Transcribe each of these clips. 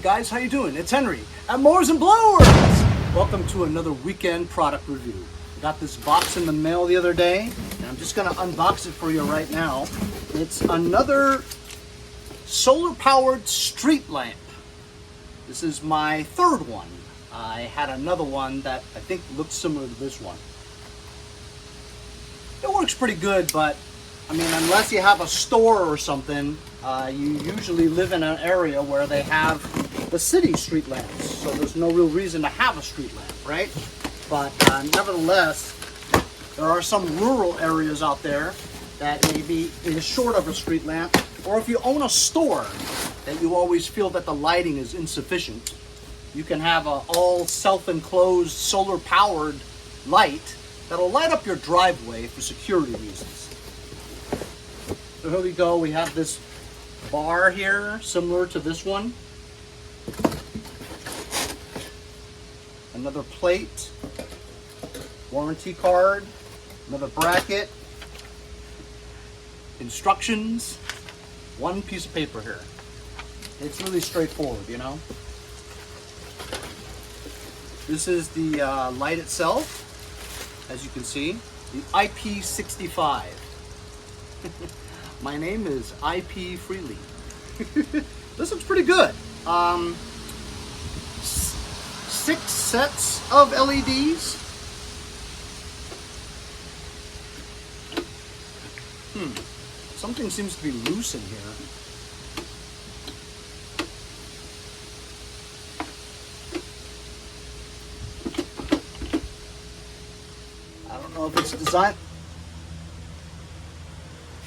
guys, how you doing? It's Henry at Mowers and Blowers. Welcome to another weekend product review. I got this box in the mail the other day, and I'm just gonna unbox it for you right now. It's another solar-powered street lamp. This is my third one. I had another one that I think looks similar to this one. It works pretty good, but I mean, unless you have a store or something, you usually live in an area where they have the city street lamps, so there's no real reason to have a street lamp, right? But nevertheless, there are some rural areas out there that maybe is short of a street lamp, or if you own a store that you always feel that the lighting is insufficient, you can have a all self-enclosed solar-powered light that'll light up your driveway for security reasons. So here we go, we have this bar here, similar to this one. Another plate, warranty card, another bracket, instructions, one piece of paper here. It's really straightforward, you know. This is the light itself, as you can see, the IP65. My name is IP Freely. This looks pretty good. 6 sets of LEDs. Something seems to be loose in here. I don't know if it's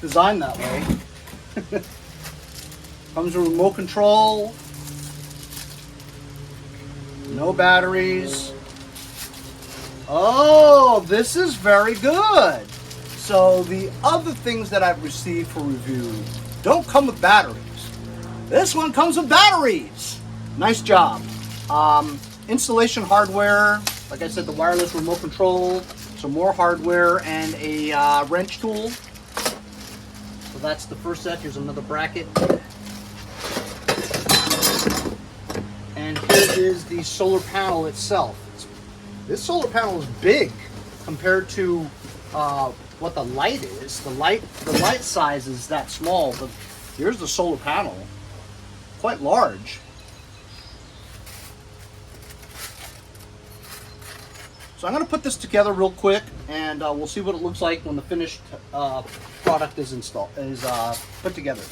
designed that way. Comes with remote control, no batteries. Oh, this is very good. So the other things that I've received for review don't come with batteries. This one comes with batteries. Nice job. Installation hardware, like I said, the wireless remote control, some more hardware, and a wrench tool. So that's the first set. Here's another bracket. And here is the solar panel itself. This solar panel is big compared to what the light is. The light size is that small, but here's the solar panel, quite large. So I'm going to put this together real quick, and we'll see what it looks like when the finished product is put together.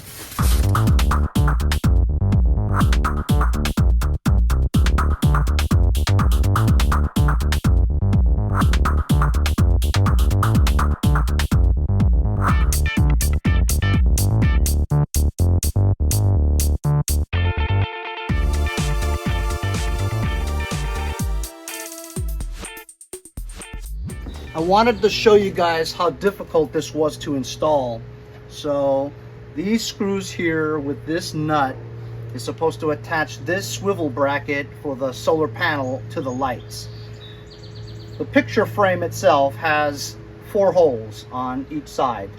I wanted to show you guys how difficult this was to install. So these screws here with this nut is supposed to attach this swivel bracket for the solar panel to the lights. The picture frame itself has 4 holes on each side,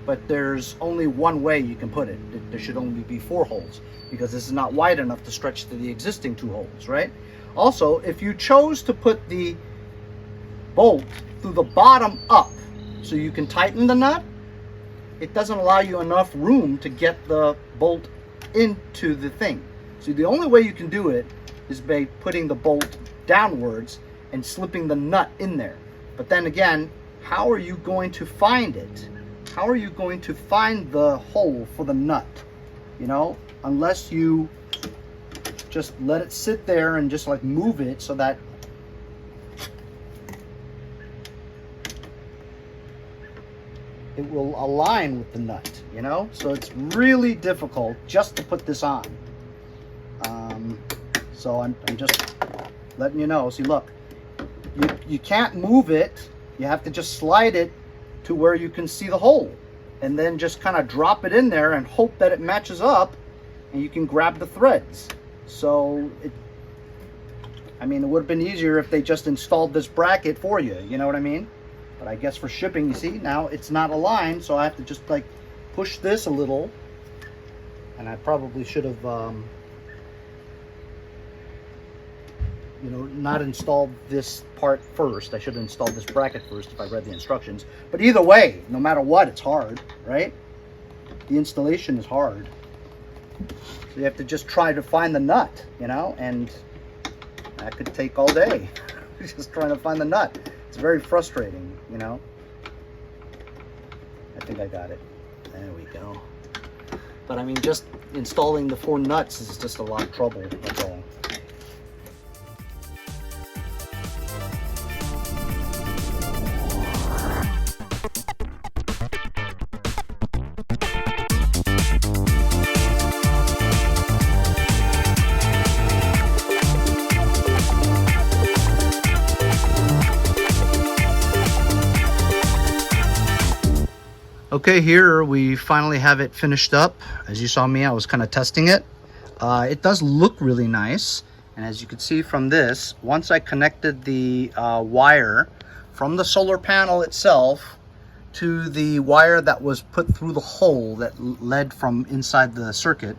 but there's only one way you can put it. There should only be 4 holes because this is not wide enough to stretch to the existing 2 holes, right? Also, if you chose to put the bolt through the bottom up so you can tighten the nut, it doesn't allow you enough room to get the bolt into the thing. So the only way you can do it is by putting the bolt downwards and slipping the nut in there. But then again, how are you going to find it? How are you going to find the hole for the nut? You know, unless you just let it sit there and just like move it so that it will align with the nut, you know? So it's really difficult just to put this on. So I'm just letting you know. See, look, you can't move it. You have to just slide it to where you can see the hole, and then just kind of drop it in there and hope that it matches up and you can grab the threads. So I mean, it would have been easier if they just installed this bracket for you, you know what I mean? But I guess for shipping, you see, now it's not aligned, so I have to just like push this a little. And I probably should have you know, not installed this part first. I should have installed this bracket first if I read the instructions. But either way, no matter what, it's hard, right? The installation is hard. So you have to just try to find the nut, you know, and that could take all day. Just trying to find the nut. It's very frustrating, you know. I think I got it. There we go. But I mean, just installing the 4 nuts is just a lot of trouble, that's all. Okay, here we finally have it finished up. As you saw me, I was kind of testing it. It does look really nice. And as you can see from this, once I connected the wire from the solar panel itself to the wire that was put through the hole that led from inside the circuit,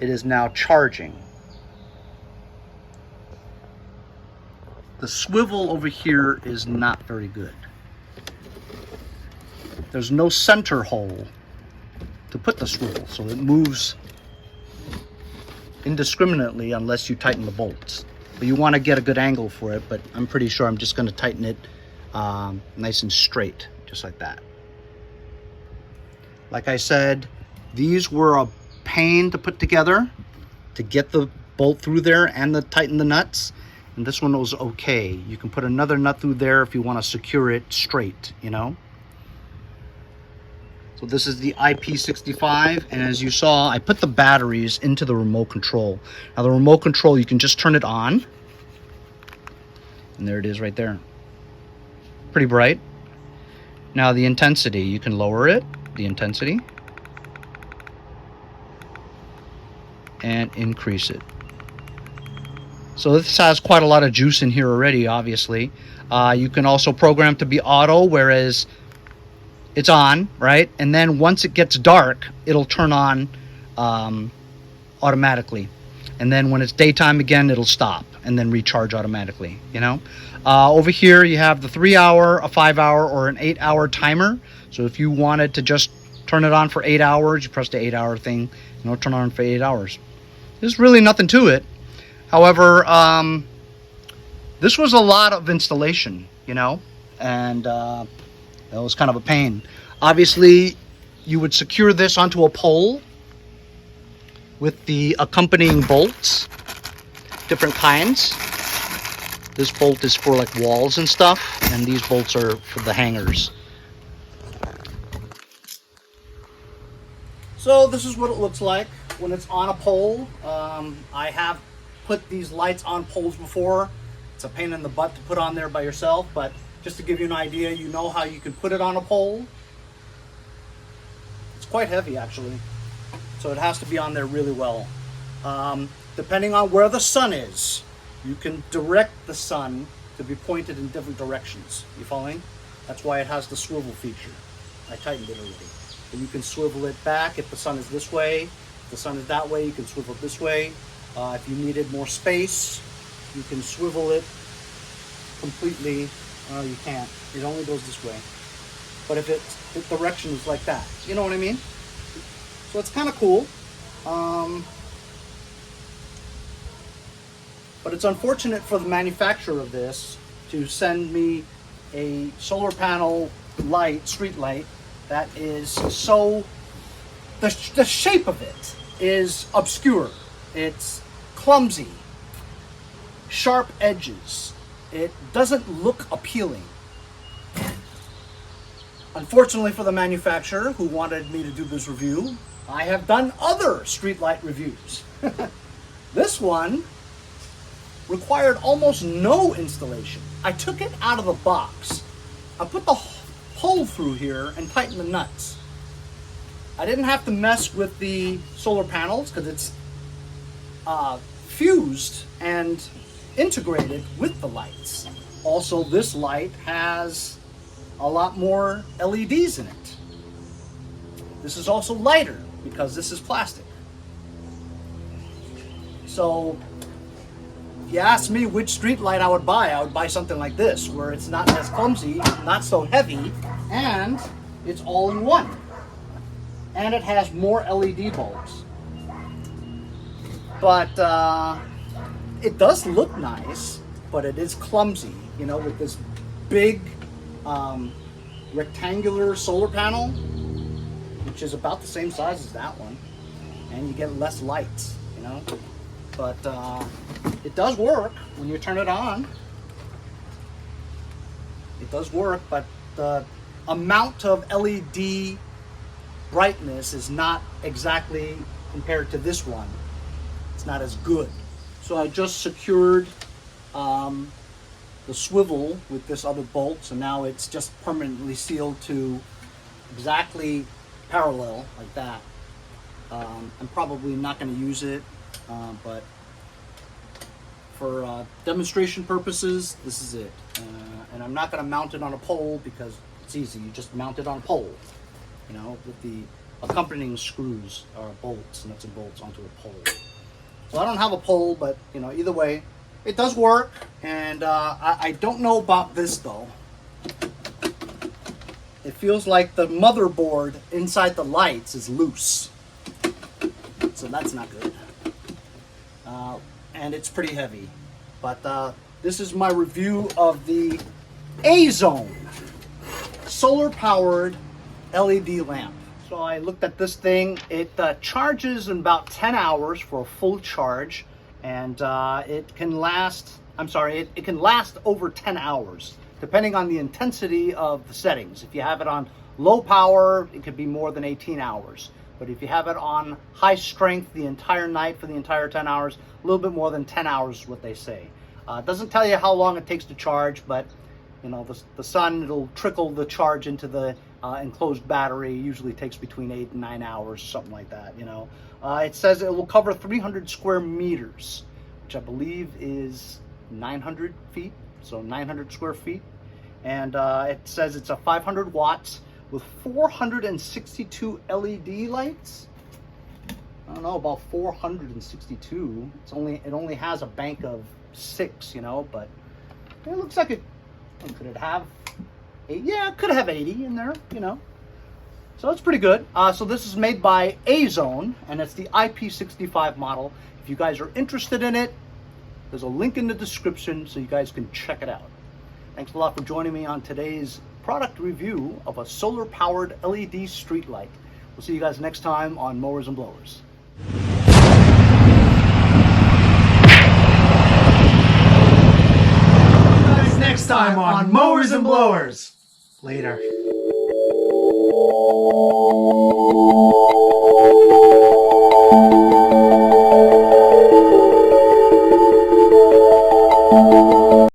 it is now charging. The swivel over here is not very good. There's no center hole to put the swivel, so it moves indiscriminately unless you tighten the bolts. But you want to get a good angle for it, but I'm pretty sure I'm just going to tighten it nice and straight, just like that. Like I said, these were a pain to put together to get the bolt through there and to tighten the nuts. And this one was okay. You can put another nut through there if you want to secure it straight, you know. So this is the IP65, and as you saw, I put the batteries into the remote control. Now the remote control, you can just turn it on, and there it is right there. Pretty bright. Now the intensity, you can lower it, the intensity, and increase it. So this has quite a lot of juice in here already, obviously. You can also program to be auto, whereas it's on, right? And then once it gets dark, it'll turn on automatically. And then when it's daytime again, it'll stop and then recharge automatically, you know? Over here, you have the 3-hour, a 5-hour, or an 8-hour timer. So if you wanted to just turn it on for 8 hours, you press the 8-hour thing, and it'll turn on for 8 hours. There's really nothing to it. However, this was a lot of installation, you know? And that was kind of a pain. Obviously, you would secure this onto a pole with the accompanying bolts, different kinds. This bolt is for like walls and stuff, and these bolts are for the hangers. So this is what it looks like when it's on a pole. I have put these lights on poles before. It's a pain in the butt to put on there by yourself, but just to give you an idea, you know how you can put it on a pole. It's quite heavy, actually. So it has to be on there really well. Depending on where the sun is, you can direct the sun to be pointed in different directions. You following? That's why it has the swivel feature. I tightened it already. And you can swivel it back if the sun is this way. If the sun is that way, you can swivel it this way. If you needed more space, you can swivel it completely. You can't. It only goes this way. But if the direction is like that, you know what I mean? So it's kind of cool. But it's unfortunate for the manufacturer of this to send me a solar panel light, street light, that is so, the shape of it is obscure. It's clumsy, sharp edges. It doesn't look appealing. Unfortunately for the manufacturer who wanted me to do this review, I have done other streetlight reviews. This one required almost no installation. I took it out of the box. I put the hole through here and tightened the nuts. I didn't have to mess with the solar panels because it's fused and integrated with the lights. Also, this light has a lot more LEDs in it. This is also lighter because this is plastic. So you ask me which street light I would buy something like this, where it's not as clumsy, not so heavy, and it's all in one. And it has more LED bulbs. But it does look nice, but it is clumsy, you know, with this big rectangular solar panel, which is about the same size as that one, and you get less lights, you know. But it does work when you turn it on. It does work, but the amount of LED brightness is not exactly compared to this one. It's not as good. So I just secured the swivel with this other bolt, so now it's just permanently sealed to exactly parallel like that. I'm probably not going to use it, but for demonstration purposes, this is it. And I'm not going to mount it on a pole because it's easy. You just mount it on a pole, you know, with the accompanying screws or bolts, nuts and bolts onto a pole. So I don't have a pole, but you know, either way, it does work. And I don't know about this though. It feels like the motherboard inside the lights is loose, so that's not good. And it's pretty heavy. But this is my review of the A-Zone solar-powered LED lamp. So I looked at this thing. It charges in about 10 hours for a full charge, and it can last, it can last over 10 hours, depending on the intensity of the settings. If you have it on low power, it could be more than 18 hours. But if you have it on high strength the entire night for the entire 10 hours, a little bit more than 10 hours is what they say. It doesn't tell you how long it takes to charge, but you know, the sun, it'll trickle the charge into the enclosed battery. Usually takes between 8 and 9 hours, something like that, you know. It says it will cover 300 square meters, which I believe is 900 feet, so 900 square feet. And it says it's a 500 watts with 462 LED lights. I don't know about 462. It only has a bank of 6, you know, but it looks like it. Could it have 8? Yeah, it could have 80 in there, you know. So it's pretty good. So this is made by A-Zone, and it's the IP65 model. If you guys are interested in it, there's a link in the description so you guys can check it out. Thanks a lot for joining me on today's product review of a solar-powered LED street light. We'll see you guys next time on Mowers and Blowers. Next time on Mowers and Blowers. Later.